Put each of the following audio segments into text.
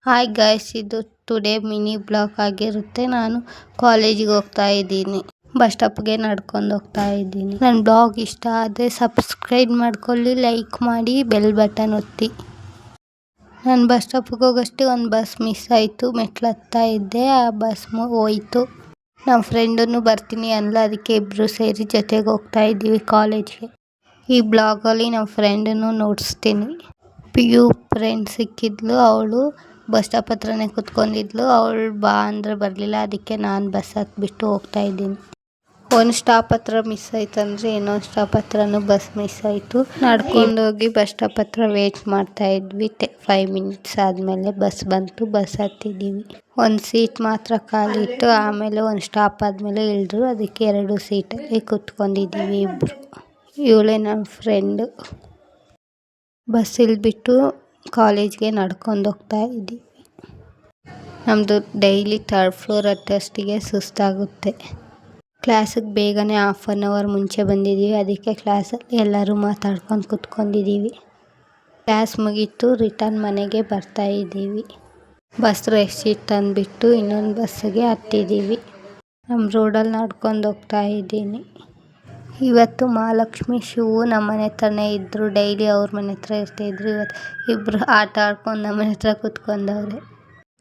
Hi guys, ಇದು today mini blog ಆಗಿರುತ್ತೆ. ನಾನು ಕಾಲೇಜಿಗೆ ಹೋಗ್ತಾ ಇದ್ದೀನಿ. ಬಸ್ ಸ್ಟಾಪ್ಗೆ ನಡ್ಕೊಂಡು ಹೋಗ್ತಾ ಇದ್ದೀನಿ. ನನ್ನ ಬ್ಲಾಗ್ ಇಷ್ಟ ಆದರೆ ಸಬ್ಸ್ಕ್ರೈಬ್ ಮಾಡ್ಕೊಳ್ಳಿ, ಲೈಕ್ ಮಾಡಿ, ಬೆಲ್ ಬಟನ್ ಒತ್ತಿ. ನಾನು ಬಸ್ ಸ್ಟಾಪ್ಗೆ ಹೋಗೋಷ್ಟೇ ಒಂದು ಬಸ್ ಮಿಸ್ ಆಯಿತು. ಮೆಟ್ಲು ಹತ್ತಾ ಇದ್ದೆ, ಆ ಬಸ್ ಹೋಯ್ತು. ನಮ್ಮ ಫ್ರೆಂಡನ್ನು ಬರ್ತೀನಿ ಅಲ್ಲ, ಅದಕ್ಕೆ ಇಬ್ಬರು ಸೇರಿ ಜೊತೆಗೆ ಹೋಗ್ತಾ ಇದ್ದೀವಿ ಕಾಲೇಜ್ಗೆ. ಈ ಬ್ಲಾಗಲ್ಲಿ ನಮ್ಮ ಫ್ರೆಂಡನ್ನು ನೋಡಿಸ್ತೀನಿ. PU friend ಸಿಕ್ಕಿದ್ಲು. ಅವಳು ಬಸ್ ಸ್ಟಾಪ್ ಹತ್ರನೇ ಕುತ್ಕೊಂಡಿದ್ಲು. ಅವಳು ಬಾ ಅಂದರೆ ಬರಲಿಲ್ಲ. ಅದಕ್ಕೆ ನಾನು ಬಸ್ ಹತ್ಬಿಟ್ಟು ಹೋಗ್ತಾ ಇದ್ದೀನಿ. ಒಂದು ಸ್ಟಾಪ್ ಹತ್ರ ಮಿಸ್ ಆಯ್ತು ಅಂದರೆ ಇನ್ನೊಂದು ಸ್ಟಾಪ್ ಹತ್ರನೂ ಬಸ್ ಮಿಸ್ ಆಯಿತು. ನಡ್ಕೊಂಡೋಗಿ ಬಸ್ ಸ್ಟಾಪ್ ಹತ್ರ ವೇಟ್ ಮಾಡ್ತಾ ಇದ್ವಿ. 5 ಮಿನಿಟ್ಸ್ ಆದಮೇಲೆ ಬಸ್ ಬಂತು. ಬಸ್ ಹತ್ತಿದ್ದೀವಿ. ಒಂದು ಸೀಟ್ ಮಾತ್ರ ಖಾಲಿ ಇತ್ತು. ಆಮೇಲೆ ಒಂದು ಸ್ಟಾಪ್ ಆದಮೇಲೆ ಇಳಿದ್ರು. ಅದಕ್ಕೆ 2 ಸೀಟಲ್ಲಿ ಕುತ್ಕೊಂಡಿದ್ದೀವಿ ಇಬ್ಬರು. ಇವಳೇ ನನ್ನ ಫ್ರೆಂಡು. ಬಸ್ ಇಳಿದ್ಬಿಟ್ಟು ಕಾಲೇಜ್ಗೆ ನಡ್ಕೊಂಡು ಹೋಗ್ತಾ ಇದ್ದೀವಿ. ನಮ್ಮದು ಡೈಲಿ 3rd ಫ್ಲೋರ್ ಹತ್ತೋಷ್ಟಿಗೆ ಸುಸ್ತಾಗುತ್ತೆ. ಕ್ಲಾಸಿಗೆ ಬೇಗನೆ 1/2 ಅವರ್ ಮುಂಚೆ ಬಂದಿದ್ದೀವಿ. ಅದಕ್ಕೆ ಕ್ಲಾಸಲ್ಲಿ ಎಲ್ಲರೂ ಮಾತಾಡ್ಕೊಂಡು ಕುತ್ಕೊಂಡಿದ್ದೀವಿ. ಕ್ಲಾಸ್ ಮುಗೀತು, ರಿಟರ್ನ್ ಮನೆಗೆ ಬರ್ತಾ ಇದ್ದೀವಿ. ಬಸ್ ರಶ್ ಇತ್ತು ಅಂದ್ಬಿಟ್ಟು ಇನ್ನೊಂದು ಬಸ್ಸಿಗೆ ಹತ್ತಿದ್ದೀವಿ. ನಮ್ಮ ರೋಡಲ್ಲಿ ನಡ್ಕೊಂಡು ಹೋಗ್ತಾ ಇದ್ದೀನಿ. ಇವತ್ತು ಮಹಾಲಕ್ಷ್ಮಿ ಶಿವು ನಮ್ಮ ಮನೆ ಹತ್ರನೇ ಇದ್ದರು. ಡೈಲಿ ಅವ್ರ ಮನೆ ಹತ್ರ ಇರ್ತಾಯಿದ್ರು. ಇವತ್ತು ಇಬ್ಬರು ಆಟ ಆಡ್ಕೊಂಡು ನಮ್ಮ ಮನೆ ಹತ್ರ ಕುತ್ಕೊಂಡವ್ರೆ.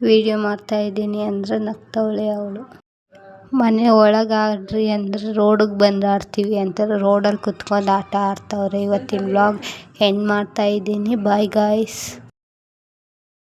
ವೀಡಿಯೋ ಮಾಡ್ತಾಯಿದ್ದೀನಿ ಅಂದರೆ ನಗ್ತವಳೆ ಅವಳು. ಮನೆ ಒಳಗೆ ಆಡ್ರಿ ಅಂದರೆ ರೋಡಿಗೆ ಬಂದು ಆಡ್ತೀವಿ ಅಂತಾರೆ. ರೋಡಲ್ಲಿ ಕುತ್ಕೊಂಡು ಆಟ ಆಡ್ತವ್ರೆ. ಇವತ್ತಿನ ವ್ಲಾಗ್ ಎಂಡ್ ಮಾಡ್ತಾಯಿದ್ದೀನಿ. Bye guys.